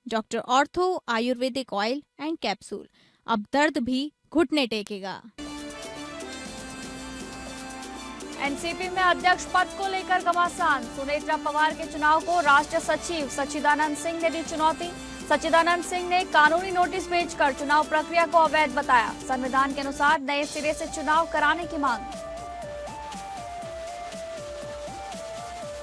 Doctor ortho Ayurvedic oil and capsule. अब दर्द भी घुटने टेकेगा। एनसीपी में अध्यक्ष पद को लेकर घमासान। सुनेत्रा पवार के चुनाव को राष्ट्रीय सचिव सच्चिदानंद सिंह ने दी चुनौती। सच्चिदानंद सिंह ने कानूनी नोटिस भेजकर चुनाव प्रक्रिया को अवैध बताया। संविधान के अनुसार नए सिरे से चुनाव कराने की मांग।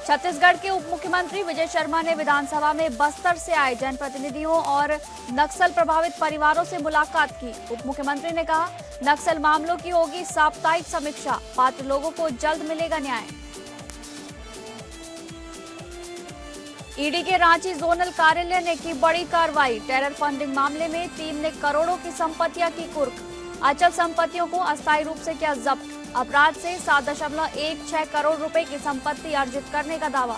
छत्तीसगढ़ के उप मुख्यमंत्री विजय शर्मा ने विधानसभा में बस्तर से आए जनप्रतिनिधियों और नक्सल प्रभावित परिवारों से मुलाकात की। उप मुख्यमंत्री ने कहा, नक्सल मामलों की होगी साप्ताहिक समीक्षा, पात्र लोगों को जल्द मिलेगा न्याय। ईडी के रांची जोनल कार्यालय ने की बड़ी कार्रवाई। टेरर फंडिंग मामले में टीम ने करोड़ों की संपत्तियां की कुर्क। अचल संपत्तियों को अस्थायी रूप से किया जब्त। अपराध से 7.16 करोड़ रुपए की संपत्ति अर्जित करने का दावा।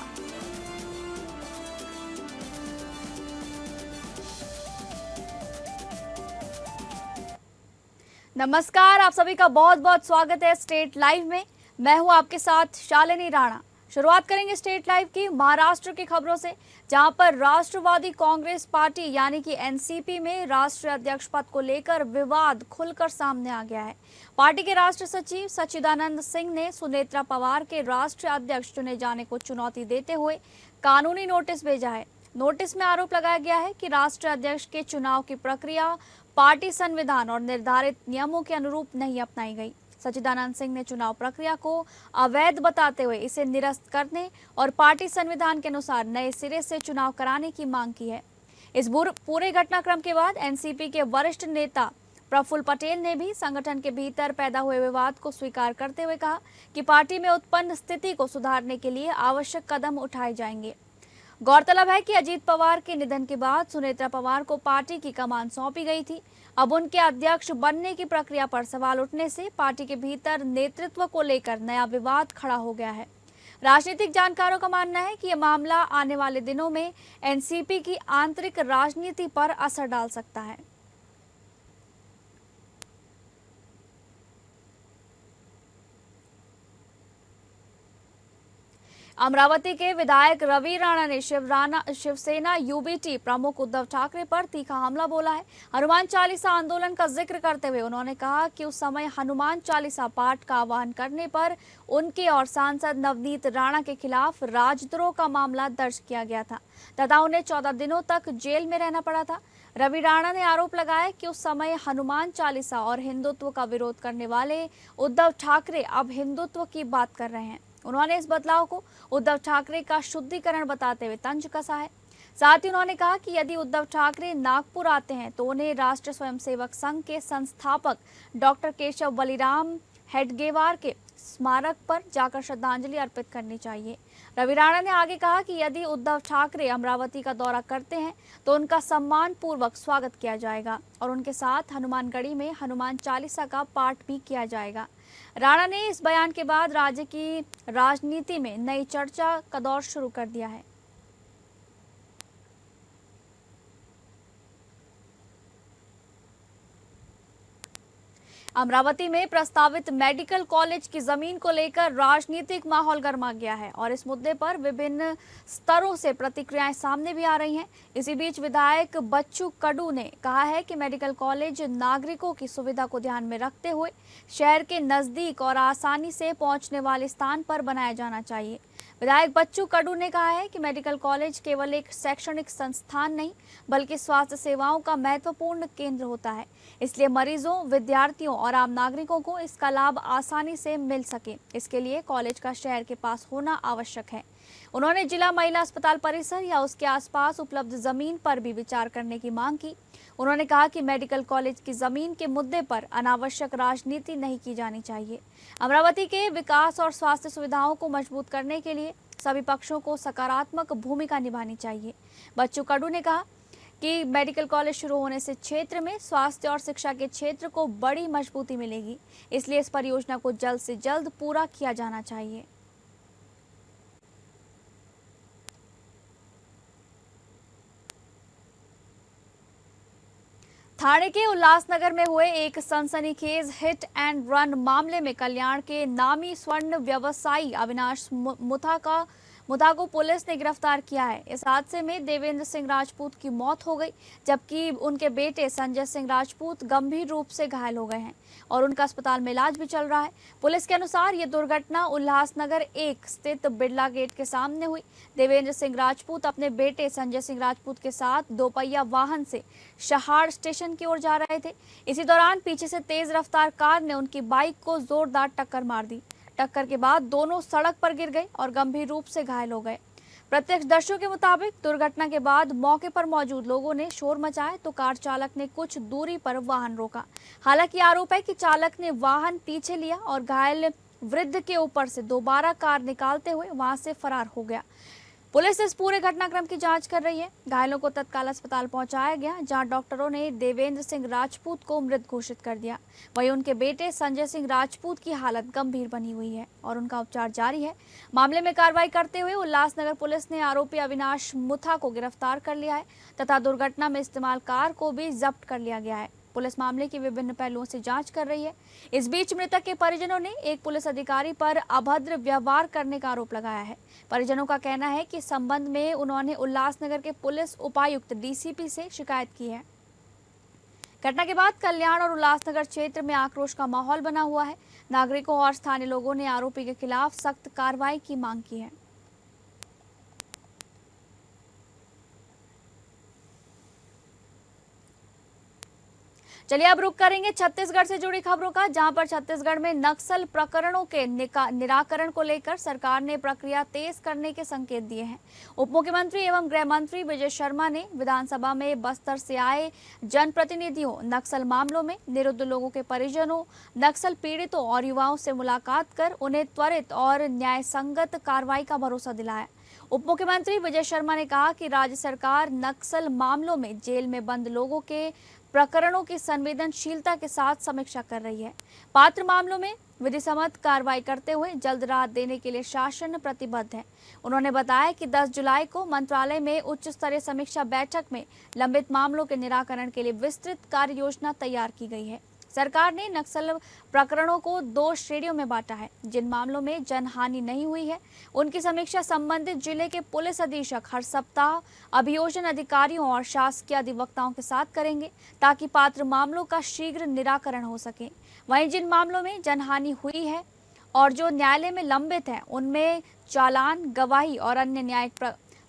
नमस्कार, आप सभी का बहुत बहुत स्वागत है स्टेट लाइव में। मैं हूं आपके साथ शालिनी राणा। शुरुआत करेंगे स्टेट लाइव की महाराष्ट्र की खबरों से, जहां पर राष्ट्रवादी कांग्रेस पार्टी यानी कि एनसीपी में राष्ट्रीय अध्यक्ष पद को लेकर विवाद खुलकर सामने आ गया है। पार्टी के राष्ट्रीय सचिव सच्चिदानंद सिंह ने सुनेत्रा पवार के राष्ट्रीय अध्यक्ष चुने जाने को चुनौती देते हुए कानूनी नोटिस भेजा है। नोटिस में आरोप लगाया गया है कि राष्ट्रीय अध्यक्ष के चुनाव की प्रक्रिया पार्टी संविधान और निर्धारित नियमों के अनुरूप नहीं अपनाई गई। सच्चिदानंद सिंह ने चुनाव प्रक्रिया को अवैध बताते हुए इसे निरस्त करने और पार्टी संविधान के अनुसार नए सिरे से चुनाव कराने की मांग की है। इस पूरे घटनाक्रम के बाद एनसीपी के वरिष्ठ नेता प्रफुल्ल पटेल ने भी संगठन के भीतर पैदा हुए विवाद को स्वीकार करते हुए कहा कि पार्टी में उत्पन्न स्थिति को सुधारने के लिए आवश्यक कदम उठाए जाएंगे। गौरतलब है कि अजीत पवार के निधन के बाद सुनेत्रा पवार को पार्टी की कमान सौंपी गई थी। अब उनके अध्यक्ष बनने की प्रक्रिया पर सवाल उठने से पार्टी के भीतर नेतृत्व को लेकर नया विवाद खड़ा हो गया है। राजनीतिक जानकारों का मानना है कि यह मामला आने वाले दिनों में एनसीपी की आंतरिक राजनीति पर असर डाल सकता है। अमरावती के विधायक रवि राणा ने शिवसेना यूबीटी प्रमुख उद्धव ठाकरे पर तीखा हमला बोला है। हनुमान चालीसा आंदोलन का जिक्र करते हुए उन्होंने कहा कि उस समय हनुमान चालीसा पाठ का आह्वान करने पर उनके और सांसद नवनीत राणा के खिलाफ राजद्रोह का मामला दर्ज किया गया था तथा उन्हें 14 दिनों तक जेल में रहना पड़ा था। रवि राणा ने आरोप लगाया कि उस समय हनुमान चालीसा और हिंदुत्व का विरोध करने वाले उद्धव ठाकरे अब हिंदुत्व की बात कर रहे हैं। उन्होंने इस बदलाव को उद्धव ठाकरे का शुद्धिकरण बताते हुए तंज कसा है। साथ ही उन्होंने कहा कि यदि उद्धव ठाकरे नागपुर आते हैं तो उन्हें राष्ट्रीय स्वयंसेवक संघ के संस्थापक डॉक्टर केशव बलिराम हेडगेवार के स्मारक पर जाकर श्रद्धांजलि अर्पित करनी चाहिए। रवि राणा ने आगे कहा कि यदि उद्धव ठाकरे अमरावती का दौरा करते हैं तो उनका सम्मान पूर्वक स्वागत किया जाएगा और उनके साथ हनुमानगढ़ी में हनुमान चालीसा का पाठ भी किया जाएगा। राणा ने इस बयान के बाद राज्य की राजनीति में नई चर्चा का दौर शुरू कर दिया है। अमरावती में प्रस्तावित मेडिकल कॉलेज की जमीन को लेकर राजनीतिक माहौल गर्मा गया है और इस मुद्दे पर विभिन्न स्तरों से प्रतिक्रियाएं सामने भी आ रही हैं। इसी बीच विधायक बच्चू कडू ने कहा है कि मेडिकल कॉलेज नागरिकों की सुविधा को ध्यान में रखते हुए शहर के नजदीक और आसानी से पहुंचने वाले स्थान पर बनाया जाना चाहिए। विधायक बच्चू कडू ने कहा है कि मेडिकल कॉलेज केवल एक शैक्षणिक संस्थान नहीं बल्कि स्वास्थ्य सेवाओं का महत्वपूर्ण केंद्र होता है, इसलिए मरीजों, विद्यार्थियों और आम नागरिकों को इसका लाभ आसानी से मिल सके, इसके लिए कॉलेज का शहर के पास होना आवश्यक है। उन्होंने जिला महिला अस्पताल परिसर या उसके आसपास उपलब्ध जमीन पर भी विचार करने की मांग की। उन्होंने कहा कि मेडिकल कॉलेज की जमीन के मुद्दे पर अनावश्यक राजनीति नहीं की जानी चाहिए। अमरावती के विकास और स्वास्थ्य सुविधाओं को मजबूत करने के लिए सभी पक्षों को सकारात्मक भूमिका निभानी चाहिए। बच्चू कडू ने कहा कि मेडिकल कॉलेज शुरू होने से क्षेत्र में स्वास्थ्य और शिक्षा के क्षेत्र को बड़ी मजबूती मिलेगी, इसलिए इस परियोजना को जल्द से जल्द पूरा किया जाना चाहिए। थाने के उल्लासनगर में हुए एक सनसनीखेज हिट एंड रन मामले में कल्याण के नामी स्वर्ण व्यवसायी अविनाश मुद्दा को पुलिस ने गिरफ्तार किया है। इस हादसे में देवेंद्र सिंह राजपूत की मौत हो गई, जबकि उनके बेटे संजय सिंह राजपूत गंभीर रूप से घायल हो गए हैं और उनका अस्पताल में इलाज भी चल रहा है। पुलिस के अनुसार ये दुर्घटना उल्लासनगर 1 स्थित बिरला गेट के सामने हुई। देवेंद्र सिंह राजपूत अपने बेटे संजय सिंह राजपूत के साथ दोपहिया वाहन से शहाड़ स्टेशन की ओर जा रहे थे। इसी दौरान पीछे से तेज रफ्तार कार ने उनकी बाइक को जोरदार टक्कर मार दी। टक्कर के बाद दोनों सड़क पर गिर गए और गंभीर रूप से घायल हो गए। प्रत्यक्षदर्शियों के मुताबिक दुर्घटना के बाद मौके पर मौजूद लोगों ने शोर मचाया तो कार चालक ने कुछ दूरी पर वाहन रोका। हालांकि आरोप है कि चालक ने वाहन पीछे लिया और घायल वृद्ध के ऊपर से दोबारा कार निकालते हुए वहां से फरार हो गया। पुलिस इस पूरे घटनाक्रम की जांच कर रही है। घायलों को तत्काल अस्पताल पहुंचाया गया, जहां डॉक्टरों ने देवेंद्र सिंह राजपूत को मृत घोषित कर दिया। वहीं उनके बेटे संजय सिंह राजपूत की हालत गंभीर बनी हुई है और उनका उपचार जारी है। मामले में कार्रवाई करते हुए उल्लासनगर पुलिस ने आरोपी अविनाश मुथा को गिरफ्तार कर लिया है तथा दुर्घटना में इस्तेमाल कार को भी जब्त कर लिया गया है। पुलिस मामले के विभिन्न पहलुओं से जांच कर रही है। इस बीच मृतक के परिजनों ने एक पुलिस अधिकारी पर अभद्र व्यवहार करने का आरोप लगाया है। परिजनों का कहना है कि संबंध में उन्होंने उल्लासनगर के पुलिस उपायुक्त डीसीपी से शिकायत की है। घटना के बाद कल्याण और उल्लासनगर क्षेत्र में आक्रोश का माहौल बना हुआ है। नागरिकों और स्थानीय लोगों ने आरोपी के खिलाफ सख्त कार्रवाई की मांग की है। चलिए अब रुक करेंगे छत्तीसगढ़ से जुड़ी खबरों का, जहां पर छत्तीसगढ़ में नक्सल प्रकरणों के निराकरण को लेकर सरकार ने प्रक्रिया तेज करने के संकेत दिए हैं। उप मुख्यमंत्री एवं गृह मंत्री विजय शर्मा ने विधानसभा में बस्तर से आए जनप्रतिनिधियों, नक्सल मामलों में निरुद्ध लोगों के परिजनों, नक्सल पीड़ितों और युवाओं से मुलाकात कर उन्हें त्वरित और न्याय संगत कार्रवाई का भरोसा दिलाया। उप मुख्यमंत्री विजय शर्मा ने कहा कि राज्य सरकार नक्सल मामलों में जेल में बंद लोगों के प्रकरणों की संवेदनशीलता के साथ समीक्षा कर रही है। पात्र मामलों में विधिसम्मत कार्रवाई करते हुए जल्द राहत देने के लिए शासन प्रतिबद्ध है। उन्होंने बताया कि 10 जुलाई को मंत्रालय में उच्च स्तरीय समीक्षा बैठक में लंबित मामलों के निराकरण के लिए विस्तृत कार्य योजना तैयार की गई है। सरकार ने नक्सल प्रकरणों को 2 श्रेणियों में बांटा है। जिन मामलों में जनहानि नहीं हुई है, उनकी समीक्षा संबंधित जिले के पुलिस अधीक्षक हर सप्ताह अभियोजन अधिकारियों और शासकीय अधिवक्ताओं के साथ करेंगे, ताकि पात्र मामलों का शीघ्र निराकरण हो सके। वहीं जिन मामलों में जनहानि हुई है और जो न्यायालय में लंबित है, उनमें चालान, गवाही और अन्य न्यायिक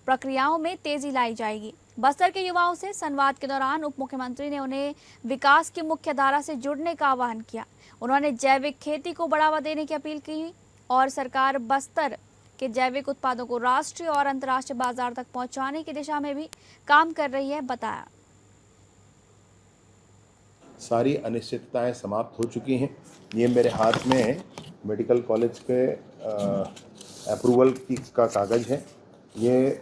प्रक्रियाओं में तेजी लाई जाएगी। बस्तर के युवाओं से संवाद के दौरान उप मुख्यमंत्री ने उन्हें विकास की मुख्य धारा से जुड़ने का आह्वान किया। उन्होंने जैविक खेती को बढ़ावा देने की अपील की और सरकार बस्तर के जैविक उत्पादों को राष्ट्रीय और अंतर्राष्ट्रीय बाजार तक पहुंचाने की दिशा में भी काम कर रही है, बताया। सारी अनिश्चितताएं समाप्त हो चुकी हैं। ये मेरे हाथ में मेडिकल कॉलेज के अप्रूवल का कागज़ है। ये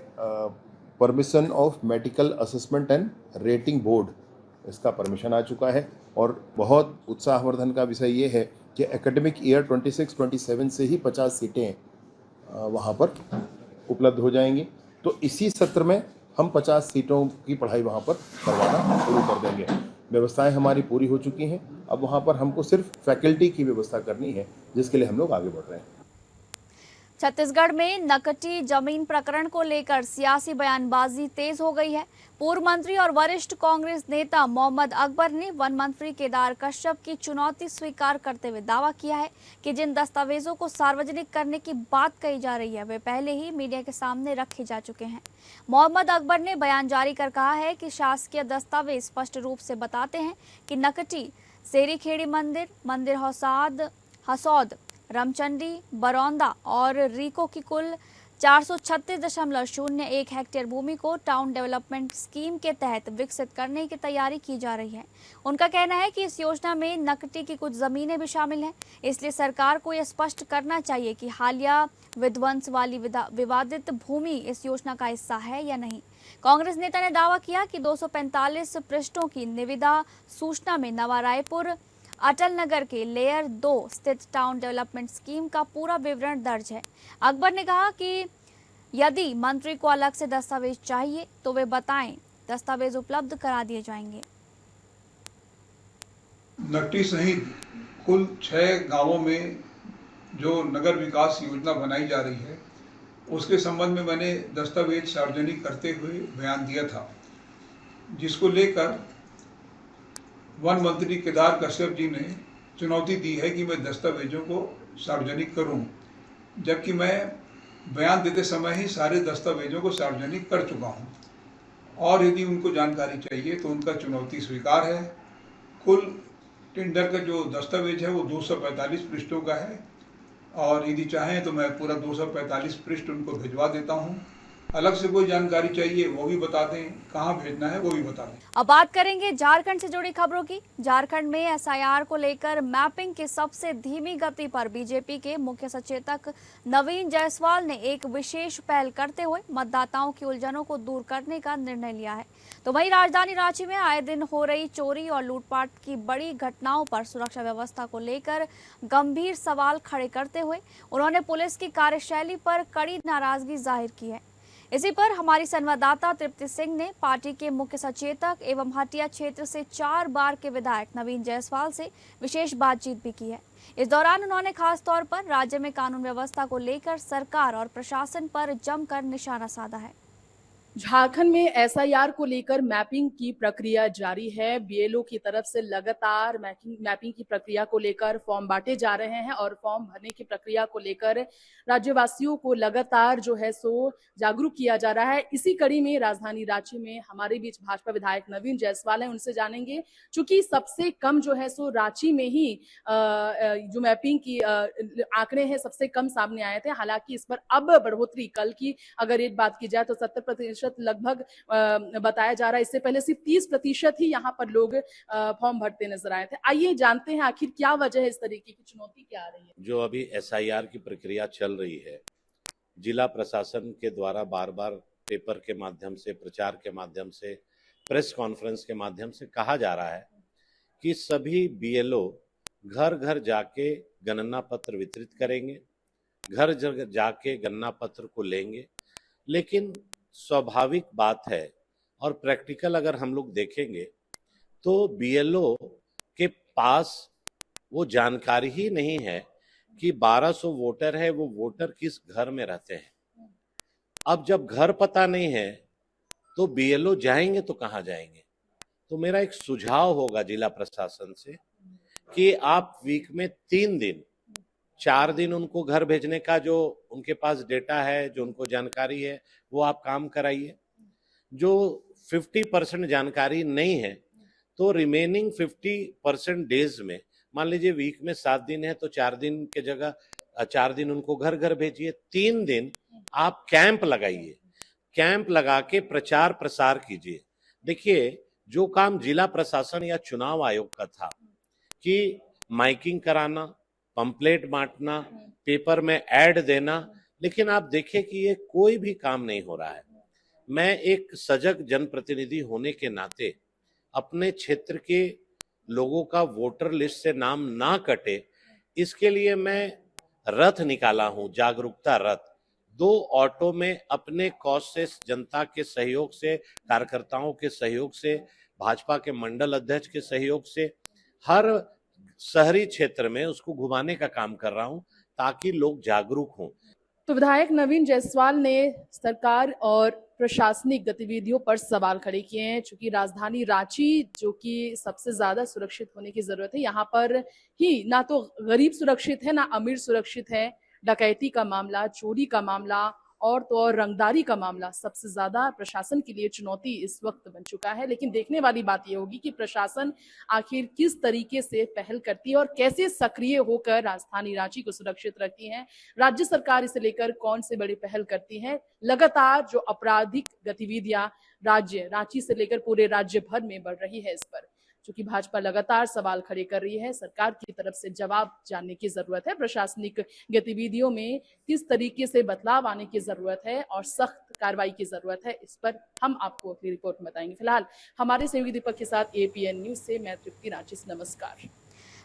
permission of medical assessment and rating board, इसका परमिशन आ चुका है। और बहुत उत्साहवर्धन का विषय ये है कि एकेडमिक ईयर 26-27 से ही 50 सीटें वहाँ पर उपलब्ध हो जाएंगी। तो इसी सत्र में हम 50 सीटों की पढ़ाई वहाँ पर करवाना शुरू कर देंगे। व्यवस्थाएं हमारी पूरी हो चुकी हैं। अब वहाँ पर हमको सिर्फ फैकल्टी की व्यवस्था करनी है, जिसके लिए हम लोग आगे बढ़ रहे हैं। छत्तीसगढ़ में नकटी जमीन प्रकरण को लेकर सियासी बयानबाजी तेज हो गई है। पूर्व मंत्री और वरिष्ठ कांग्रेस नेता मोहम्मद अकबर ने वन मंत्री केदार कश्यप की चुनौती स्वीकार करते हुए दावा किया है कि जिन दस्तावेजों को सार्वजनिक करने की बात कही जा रही है, वे पहले ही मीडिया के सामने रखे जा चुके हैं। मोहम्मद अकबर ने बयान जारी कर कहा है कि शासकीय दस्तावेज स्पष्ट रूप से बताते हैं कि नकटी सेरीखेड़ी मंदिर, मंदिर हसौद, रामचंडी, बरौंदा और रीको की कुल 436.01 हेक्टेयर भूमि को टाउन डेवलपमेंट स्कीम के तहत विकसित करने की तैयारी की जा रही है। उनका कहना है कि इस योजना में नकटी की कुछ जमीनें भी शामिल हैं, इसलिए सरकार को यह स्पष्ट करना चाहिए कि हालिया विध्वंस वाली विवादित भूमि इस योजना का हिस्सा है या नहीं। कांग्रेस नेता ने दावा किया कि 245 पृष्ठों की निविदा सूचना में नवा रायपुर अटल नगर के लेयर 2 स्थित टाउन डेवलपमेंट स्कीम का पूरा विवरण दर्ज है। अकबर ने कहा कि यदि मंत्री को अलग से दस्तावेज चाहिए तो वे बताएं, दस्तावेज उपलब्ध करा दिए जाएंगे। नकटी सहित कुल 6 गांवों में जो नगर विकास योजना बनाई जा रही है, उसके संबंध में मैंने दस्तावेज सार्वजनिक करते हुए बयान दिया था, जिसको लेकर वन मंत्री केदार कश्यप जी ने चुनौती दी है कि मैं दस्तावेजों को सार्वजनिक करूं, जबकि मैं बयान देते समय ही सारे दस्तावेजों को सार्वजनिक कर चुका हूं। और यदि उनको जानकारी चाहिए तो उनका चुनौती स्वीकार है। कुल टेंडर का जो दस्तावेज है वो 245 पृष्ठों का है, और यदि चाहें तो मैं पूरा 245 पृष्ठ उनको भिजवा देता हूं। अलग से कोई जानकारी चाहिए वो भी बता दें, कहाँ भेजना है वो भी बता दें। अब बात करेंगे झारखंड से जुड़ी खबरों की। झारखंड में एसआईआर को लेकर मैपिंग की सबसे धीमी गति पर बीजेपी के मुख्य सचेतक नवीन जायसवाल ने एक विशेष पहल करते हुए मतदाताओं की उलझनों को दूर करने का निर्णय लिया है। तो वहीं राजधानी रांची में आए दिन हो रही चोरी और लूटपाट की बड़ी घटनाओं पर सुरक्षा व्यवस्था को लेकर गंभीर सवाल खड़े करते हुए उन्होंने पुलिस की कार्यशैली पर कड़ी नाराजगी जाहिर की है। इसी पर हमारी संवाददाता तृप्ति सिंह ने पार्टी के मुख्य सचेतक एवं हटिया क्षेत्र से 4 बार के विधायक नवीन जायसवाल से विशेष बातचीत भी की है। इस दौरान उन्होंने खास तौर पर राज्य में कानून व्यवस्था को लेकर सरकार और प्रशासन पर जमकर निशाना साधा है। झारखंड में एसआईआर को लेकर मैपिंग की प्रक्रिया जारी है। बीएलओ की तरफ से लगातार मैपिंग की प्रक्रिया को लेकर फॉर्म बांटे जा रहे हैं और फॉर्म भरने की प्रक्रिया को लेकर राज्यवासियों को लगातार जो है सो जागरूक किया जा रहा है। इसी कड़ी में राजधानी रांची में हमारे बीच भाजपा विधायक नवीन जायसवाल हैं, उनसे जानेंगे। चूंकि सबसे कम जो है सो रांची में ही जो मैपिंग की आंकड़े हैं सबसे कम सामने आए थे। हालांकि इस पर अब बढ़ोतरी, कल की अगर एक बात की जाए तो 70% लगभग बताया जा रहा है। इससे पहले सिर्फ 30% ही यहाँ पर लोग फॉर्म भरते नजर आए थे। आइए जानते हैं आखिर क्या वजह है, इस तरीके की चुनौती क्या आ रही है। जो अभी एसआईआर की प्रक्रिया चल रही है, जिला प्रशासन के द्वारा बार बार पेपर के माध्यम से, प्रचार के माध्यम से, प्रेस कॉन्फ्रेंस के माध्यम से कहा जा रहा है कि सभी बीएलओ घर घर जाके गणना पत्र वितरित करेंगे, घर घर जाके गणना पत्र को लेंगे। लेकिन स्वाभाविक बात है और प्रैक्टिकल अगर हम लोग देखेंगे तो बीएलओ के पास वो जानकारी ही नहीं है कि 1200 वोटर है, वो वोटर किस घर में रहते हैं। अब जब घर पता नहीं है तो बीएलओ जाएंगे तो कहाँ जाएंगे। तो मेरा एक सुझाव होगा जिला प्रशासन से कि आप वीक में 3 दिन 4 दिन उनको घर भेजने का जो उनके पास डेटा है, जो उनको जानकारी है, वो आप काम कराइए। जो 50% जानकारी नहीं है तो रिमेनिंग 50% डेज में, मान लीजिए वीक में 7 दिन है तो 4 दिन के जगह 4 दिन उनको घर घर भेजिए। 3 दिन आप कैंप लगाइए, कैंप लगा के प्रचार प्रसार कीजिए। देखिए, जो काम जिला प्रशासन या चुनाव आयोग का था कि माइकिंग कराना, पंपलेट बांटना, पेपर में ऐड देना, लेकिन आप देखें कि ये कोई भी काम नहीं हो रहा है। मैं एक सजग जनप्रतिनिधि होने के नाते अपने क्षेत्र के लोगों का वोटर लिस्ट से नाम ना कटे, इसके लिए मैं रथ निकाला हूं, जागरूकता रथ। 2 ऑटो में अपने कॉस्ट से, जनता के सहयोग से, कार्यकर्ताओं के सहयोग से, भाजपा के मंडल अध्यक्ष के सहयोग से हर शहरी क्षेत्र में उसको घुमाने का काम कर रहा हूं ताकि लोग जागरूक हों। तो विधायक नवीन जायसवाल ने सरकार और प्रशासनिक गतिविधियों पर सवाल खड़े किए हैं। चूंकि राजधानी रांची जो कि सबसे ज्यादा सुरक्षित होने की जरूरत है, यहाँ पर ही ना तो गरीब सुरक्षित है ना अमीर सुरक्षित है। डकैती का मामला, चोरी का मामला और तो और रंगदारी का मामला सबसे ज्यादा प्रशासन के लिए चुनौती इस वक्त बन चुका है। लेकिन देखने वाली बात यह होगी कि प्रशासन आखिर किस तरीके से पहल करती है और कैसे सक्रिय होकर राजधानी रांची को सुरक्षित रखती है। राज्य सरकार इसे लेकर कौन से बड़ी पहल करती है। लगातार जो आपराधिक गतिविधियां रांची से लेकर पूरे राज्य भर में बढ़ रही है, इस पर चूंकि भाजपा लगातार सवाल खड़े कर रही है, सरकार की तरफ से जवाब जानने की जरूरत है। प्रशासनिक गतिविधियों में किस तरीके से बदलाव आने की जरूरत है और सख्त कार्रवाई की जरूरत है, इस पर हम आपको अपनी रिपोर्ट में बताएंगे। फिलहाल हमारे सहयोगी दीपक के साथ एपीएन न्यूज से मैं तृप्ति, रांची से। नमस्कार।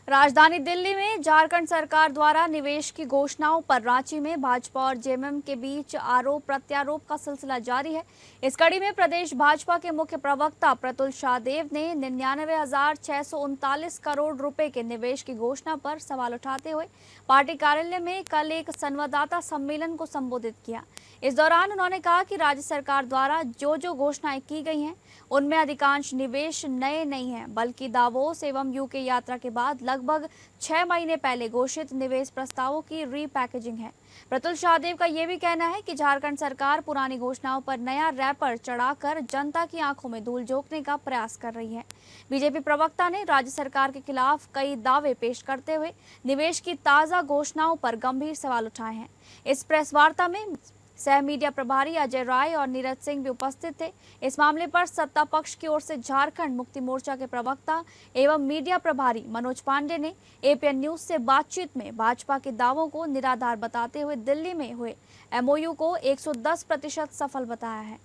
राजधानी दिल्ली में झारखंड सरकार द्वारा निवेश की घोषणाओं पर रांची में भाजपा और जेएमएम के बीच आरोप प्रत्यारोप का सिलसिला जारी है। इस कड़ी में प्रदेश भाजपा के मुख्य प्रवक्ता प्रतुल शाहदेव ने 99,639 करोड़ रुपए के निवेश की घोषणा पर सवाल उठाते हुए पार्टी कार्यालय में कल एक संवाददाता सम्मेलन को संबोधित किया। इस दौरान उन्होंने कहा कि राज्य सरकार द्वारा जो घोषणाएं की गई हैं उनमें अधिकांश निवेश नए नहीं हैं, बल्कि दावोस एवं यूके यात्रा के बाद लगभग 6 महीने पहले घोषित निवेश प्रस्तावों की रीपैकेजिंग है। प्रतुल शाहदेव का यह भी कहना है कि झारखंड सरकार पुरानी घोषणाओं पर नया रैपर चढ़ाकर जनता की आंखों में धूल झोंकने का प्रयास कर रही है। बीजेपी प्रवक्ता ने राज्य सरकार के खिलाफ कई दावे पेश करते हुए निवेश की ताजा घोषणाओं पर गंभीर सवाल उठाए हैं। इस प्रेस वार्ता में सह मीडिया प्रभारी अजय राय और नीरज सिंह भी उपस्थित थे। इस मामले पर सत्ता पक्ष की ओर से झारखंड मुक्ति मोर्चा के प्रवक्ता एवं मीडिया प्रभारी मनोज पांडे ने एपीएन न्यूज से बातचीत में भाजपा के दावों को निराधार बताते हुए दिल्ली में हुए एमओयू को 110% सफल बताया है।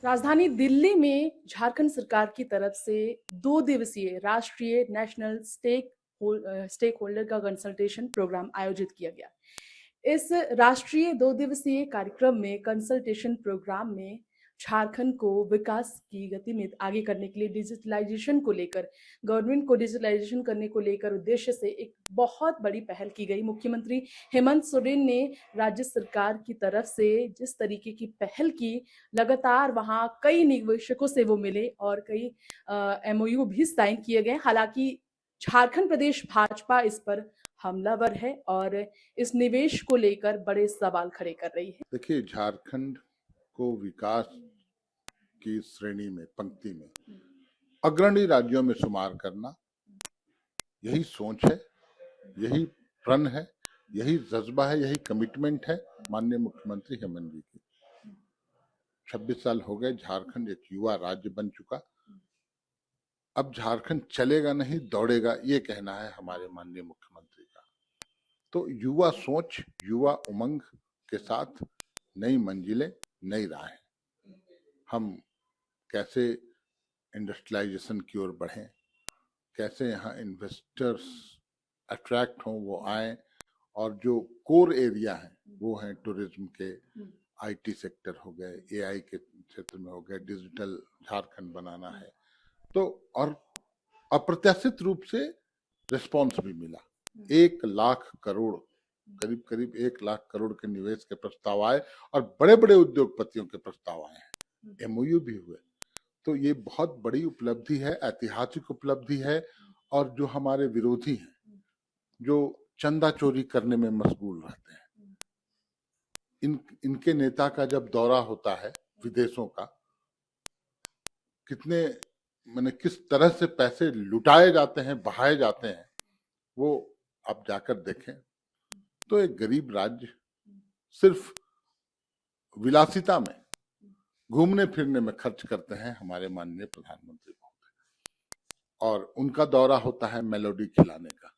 राजधानी दिल्ली में झारखंड सरकार की तरफ से 2 दिवसीय राष्ट्रीय नेशनल स्टेक होल्डर का कंसल्टेशन प्रोग्राम आयोजित किया गया। इस राष्ट्रीय 2 दिवसीय कार्यक्रम में कंसल्टेशन प्रोग्राम में झारखंड को विकास की गति में आगे करने के लिए डिजिटलाइजेशन को लेकर, गवर्नमेंट को डिजिटलाइजेशन करने को लेकर उद्देश्य से एक बहुत बड़ी पहल की गई। मुख्यमंत्री हेमंत सोरेन ने राज्य सरकार की तरफ से जिस तरीके की पहल की, लगातार वहां कई निवेशकों से वो मिले और कई एमओयू भी साइन किए गए। हालांकि झारखंड प्रदेश भाजपा इस पर हमलावर है और इस निवेश को लेकर बड़े सवाल खड़े कर रही है। देखिए, झारखंड को विकास की श्रेणी में, पंक्ति में अग्रणी राज्यों में शुमार करना, यही सोच है, यही प्रण है, यही जज्बा है, यही कमिटमेंट है माननीय मुख्यमंत्री हेमंत जी की। 26 साल हो गए, झारखंड एक युवा राज्य बन चुका। अब झारखंड चलेगा नहीं, दौड़ेगा, ये कहना है हमारे माननीय मुख्यमंत्री का। तो युवा सोच, युवा उमंग के साथ नई मंजिलें, नई राहें, हम कैसे इंडस्ट्रियलाइजेशन की ओर बढ़ें, कैसे यहाँ इन्वेस्टर्स अट्रैक्ट हों, वो आए, और जो कोर एरिया है वो है टूरिज्म के, आईटी सेक्टर हो गए, एआई के क्षेत्र में हो गए, डिजिटल झारखंड बनाना है। तो और अप्रत्याशित रूप से रिस्पॉन्स भी मिला। 1 लाख करोड़, करीब 1 लाख करोड़ के निवेश के प्रस्ताव आए और बड़े बड़े उद्योगपतियों के प्रस्ताव आए हैं, एमओयू भी हुए। तो ये बहुत बड़ी उपलब्धि है, ऐतिहासिक उपलब्धि है। और जो हमारे विरोधी हैं, जो चंदा चोरी करने में मशगूल रहते हैं, इनके नेता का जब दौरा होता है विदेशों का, किस तरह से पैसे लुटाए जाते हैं, बहाए जाते हैं, वो आप जाकर देखें। तो एक गरीब राज्य सिर्फ विलासिता में, घूमने फिरने में खर्च करते हैं हमारे माननीय प्रधानमंत्री महोदय, और उनका दौरा होता है मेलोडी खिलाने का,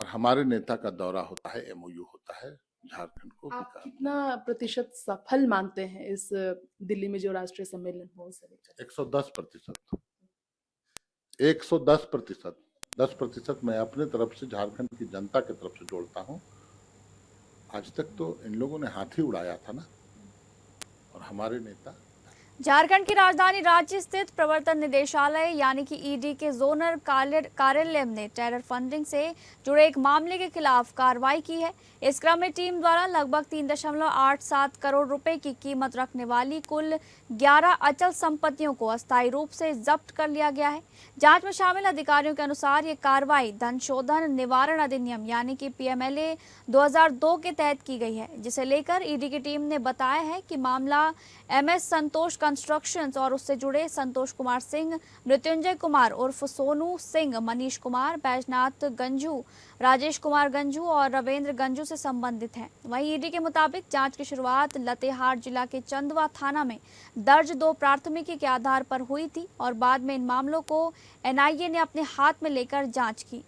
और हमारे नेता का दौरा होता है एमओयू होता है झारखंड को। आप कितना प्रतिशत सफल मानते हैं इस दिल्ली में जो राष्ट्रीय सम्मेलन हो उसे लेकर? 110%। 110%। 10% मैं अपने तरफ से, झारखंड की जनता की तरफ से जोड़ता हूँ। आज तक तो इन लोगों ने हाथ ही उड़ाया था ना, और हमारे नेता। झारखंड की राजधानी रांची स्थित प्रवर्तन निदेशालय यानी कि ईडी के जोनल कार्यालय ने टेरर फंडिंग से जुड़े एक मामले के खिलाफ कार्रवाई की है। इस क्रम में टीम द्वारा लगभग 3.87 करोड़ रुपए की कीमत रखने वाली कुल 11 अचल संपत्तियों को अस्थायी रूप से जब्त कर लिया गया है। जांच में शामिल अधिकारियों के अनुसार ये कार्रवाई धन शोधन निवारण अधिनियम यानी कि पीएमएलए 2002 के तहत की गई है, जिसे लेकर ईडी की टीम ने बताया है कि मामला एमएस संतोष कंस्ट्रक्शंस और उससे जुड़े संतोष कुमार सिंह, मृत्युंजय कुमार उर्फ सोनू सिंह, मनीष कुमार, बैजनाथ गंजू, राजेश कुमार गंजू और रविंद्र गंजू से संबंधित है। वहीं ईडी के मुताबिक जांच की शुरुआत लातेहार जिला के चंदवा थाना में दर्ज 2 प्राथमिकी के आधार पर हुई थी और बाद में इन मामलों को एनआईए ने अपने हाथ में लेकर जांच की।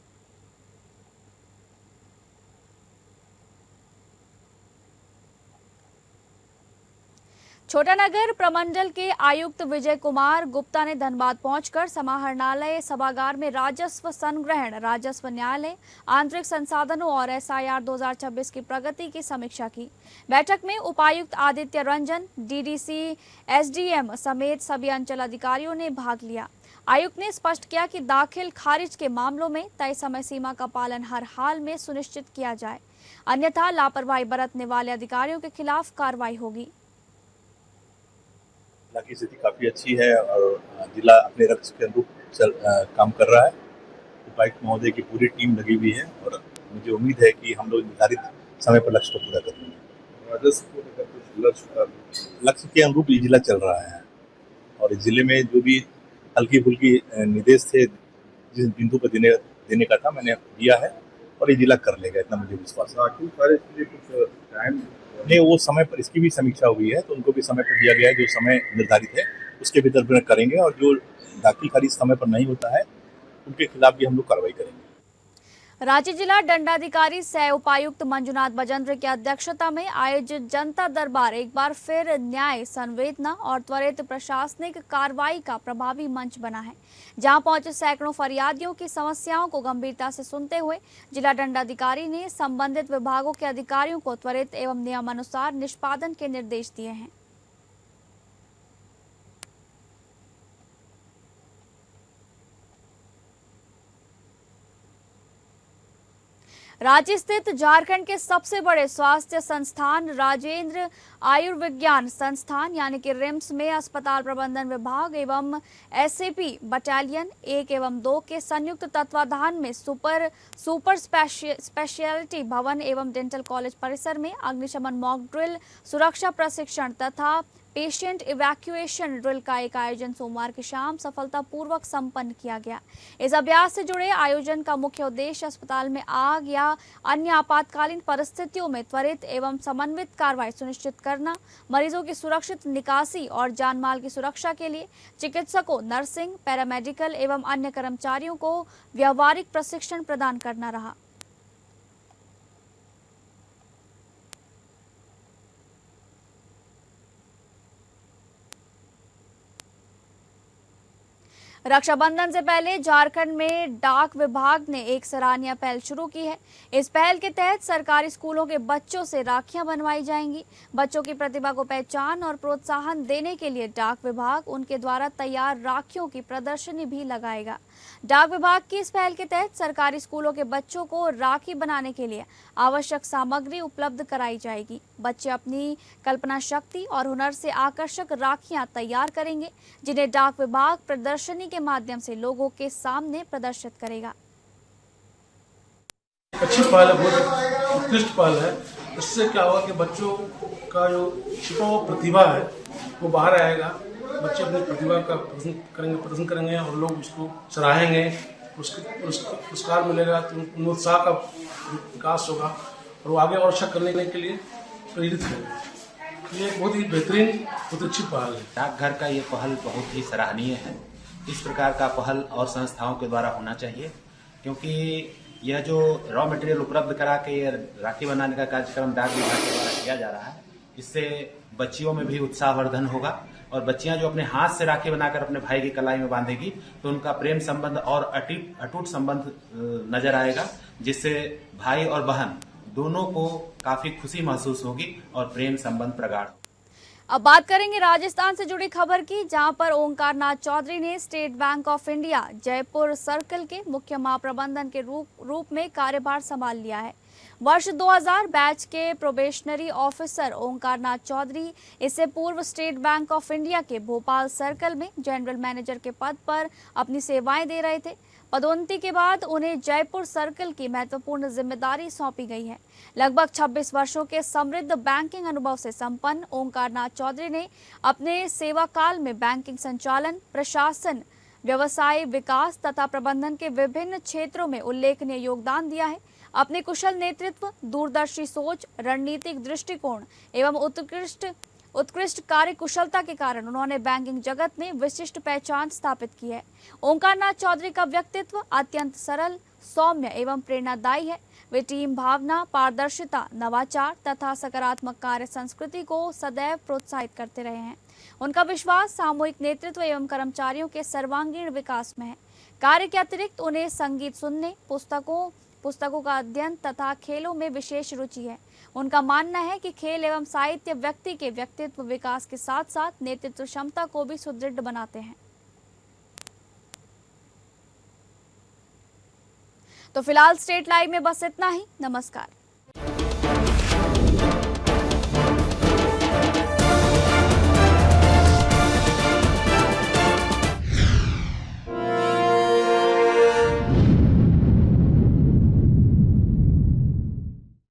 छोटानगर प्रमंडल के आयुक्त विजय कुमार गुप्ता ने धनबाद पहुंचकर समाहरणालय सभागार में राजस्व संग्रहण, राजस्व न्यायालय, आंतरिक संसाधनों और SIR 2026 की प्रगति की समीक्षा की। बैठक में उपायुक्त आदित्य रंजन, DDC, SDM समेत सभी अंचल अधिकारियों ने भाग लिया। आयुक्त ने स्पष्ट किया कि दाखिल खारिज के मामलों में तय समय सीमा का पालन हर हाल में सुनिश्चित किया जाए, अन्यथा लापरवाही बरतने वाले अधिकारियों के खिलाफ कार्रवाई होगी। जिला की स्थिति काफ़ी अच्छी है और जिला अपने लक्ष्य के अनुरूप काम कर रहा है। उपायुक्त महोदय की पूरी टीम लगी हुई है और मुझे उम्मीद है कि हम लोग निर्धारित समय पर लक्ष्य को पूरा करेंगे। लक्ष्य के अनुरूप ये जिला चल रहा है और इस जिले में जो भी हल्की फुल्की निर्देश थे, जिस बिंदु पर देने का था, मैंने दिया है और ये जिला कर लेगा, इतना मुझे विश्वास है। नहीं, वो समय पर इसकी भी समीक्षा हुई है तो उनको भी समय पर दिया गया है, जो समय निर्धारित है उसके भीतर करेंगे और जो दाखिल खारिज समय पर नहीं होता है उनके खिलाफ भी हम लोग कार्रवाई करेंगे। रांची जिला दंडाधिकारी सह उपायुक्त मंजुनाथ बजेंद्र की अध्यक्षता में आयोजित जनता दरबार एक बार फिर न्याय, संवेदना और त्वरित प्रशासनिक कार्रवाई का प्रभावी मंच बना है, जहां पहुंचे सैकड़ों फरियादियों की समस्याओं को गंभीरता से सुनते हुए जिला दंडाधिकारी ने संबंधित विभागों के अधिकारियों को त्वरित एवं नियमानुसार निष्पादन के निर्देश दिए हैं। रांची स्थित झारखंड के सबसे बड़े स्वास्थ्य संस्थान राजेंद्र आयुर्विज्ञान संस्थान यानी कि रिम्स में अस्पताल प्रबंधन विभाग एवं SAP बटालियन 1 एवं 2 के संयुक्त तत्वाधान में सुपर स्पेशलिटी भवन एवं डेंटल कॉलेज परिसर में अग्निशमन मॉक ड्रिल, सुरक्षा प्रशिक्षण तथा पेशेंट इवैक्यूएशन ड्रिल का एक आयोजन सोमवार की शाम सफलतापूर्वक संपन्न किया गया। इस अभ्यास से जुड़े आयोजन का मुख्य उद्देश्य अस्पताल में आग या अन्य आपातकालीन परिस्थितियों में त्वरित एवं समन्वित कार्रवाई सुनिश्चित करना, मरीजों की सुरक्षित निकासी और जानमाल की सुरक्षा के लिए चिकित्सकों, नर्सिंग, पैरामेडिकल एवं अन्य कर्मचारियों को व्यावहारिक प्रशिक्षण प्रदान करना रहा। रक्षाबंधन से पहले झारखंड में डाक विभाग ने एक सराहनीय पहल शुरू की है। इस पहल के तहत सरकारी स्कूलों के बच्चों से राखियां बनवाई जाएंगी। बच्चों की प्रतिभा को पहचान और प्रोत्साहन देने के लिए डाक विभाग उनके द्वारा तैयार राखियों की प्रदर्शनी भी लगाएगा। डाक विभाग की इस पहल के तहत सरकारी स्कूलों के बच्चों को राखी बनाने के लिए आवश्यक सामग्री उपलब्ध कराई जाएगी। बच्चे अपनी कल्पना शक्ति और हुनर से आकर्षक राखियां तैयार करेंगे, जिन्हें डाक विभाग प्रदर्शनी के माध्यम से लोगों के सामने प्रदर्शित करेगा। अच्छी पहल है, बहुत उत्कृष्ट पहल है। इससे क्या होगा कि बच्चों का जो छिपा हुआ प्रतिभा है वो बाहर आएगा। बच्चे अपनी प्रतिभा का प्रदर्शन करेंगे और लोग उसको सराहेंगे, पुरस्कार मिलेगा तो उनमें उत्साह का विकास होगा और वो आगे और अच्छा करने के लिए प्रेरित होंगे। ये बहुत ही बेहतरीन, बहुत अच्छी पहल है। डाकघर का ये पहल बहुत ही सराहनीय है। इस प्रकार का पहल और संस्थाओं के द्वारा होना चाहिए, क्योंकि यह जो रॉ मटेरियल उपलब्ध करा के ये राखी बनाने का कार्यक्रम डाक विभाग के द्वारा किया जा रहा है, इससे बच्चियों में भी उत्साहवर्धन होगा और बच्चियां जो अपने हाथ से राखी बनाकर अपने भाई की कलाई में बांधेगी तो उनका प्रेम संबंध और अटूट संबंध नजर आएगा, जिससे भाई और बहन दोनों को काफी खुशी महसूस होगी और प्रेम संबंध प्रगाढ़। अब बात करेंगे राजस्थान से जुड़ी खबर की, जहां पर ओंकार नाथ चौधरी ने state bank of India Jaipur circle के मुख्य महाप्रबंधन के रूप में कार्यभार संभाल लिया है। वर्ष 2000 बैच के प्रोबेशनरी ऑफिसर ओंकार नाथ चौधरी इससे पूर्व स्टेट बैंक ऑफ इंडिया के भोपाल सर्कल में जनरल मैनेजर के पद पर अपनी सेवाएं दे रहे थे। पदोन्नति के बाद उन्हें जयपुर सर्कल की महत्वपूर्ण जिम्मेदारी सौंपी गई है। लगभग 26 वर्षों के समृद्ध बैंकिंग अनुभव से संपन्न ओंकार नाथ चौधरी ने अपने सेवा काल में बैंकिंग संचालन, प्रशासन, व्यवसाय विकास तथा प्रबंधन के विभिन्न क्षेत्रों में उल्लेखनीय योगदान दिया है। अपने कुशल नेतृत्व, दूरदर्शी सोच, रणनीतिक दृष्टिकोण एवं उत्कृष्ट कार्य कुशलता के कारण उन्होंने बैंकिंग जगत में विशिष्ट पहचान स्थापित की है। ओंकार नाथ चौधरी का व्यक्तित्व अत्यंत सरल, सौम्य एवं प्रेरणादायी है। वे टीम भावना, पारदर्शिता, नवाचार तथा सकारात्मक कार्य संस्कृति को सदैव प्रोत्साहित करते रहे हैं। उनका विश्वास सामूहिक नेतृत्व एवं कर्मचारियों के सर्वांगीण विकास में है। कार्य के अतिरिक्त उन्हें संगीत सुनने, पुस्तकों का अध्ययन तथा खेलों में विशेष रुचि है। उनका मानना है कि खेल एवं साहित्य व्यक्ति के व्यक्तित्व विकास के साथ साथ नेतृत्व क्षमता को भी सुदृढ़ बनाते हैं। तो फिलहाल स्टेट लाइव में बस इतना ही। नमस्कार।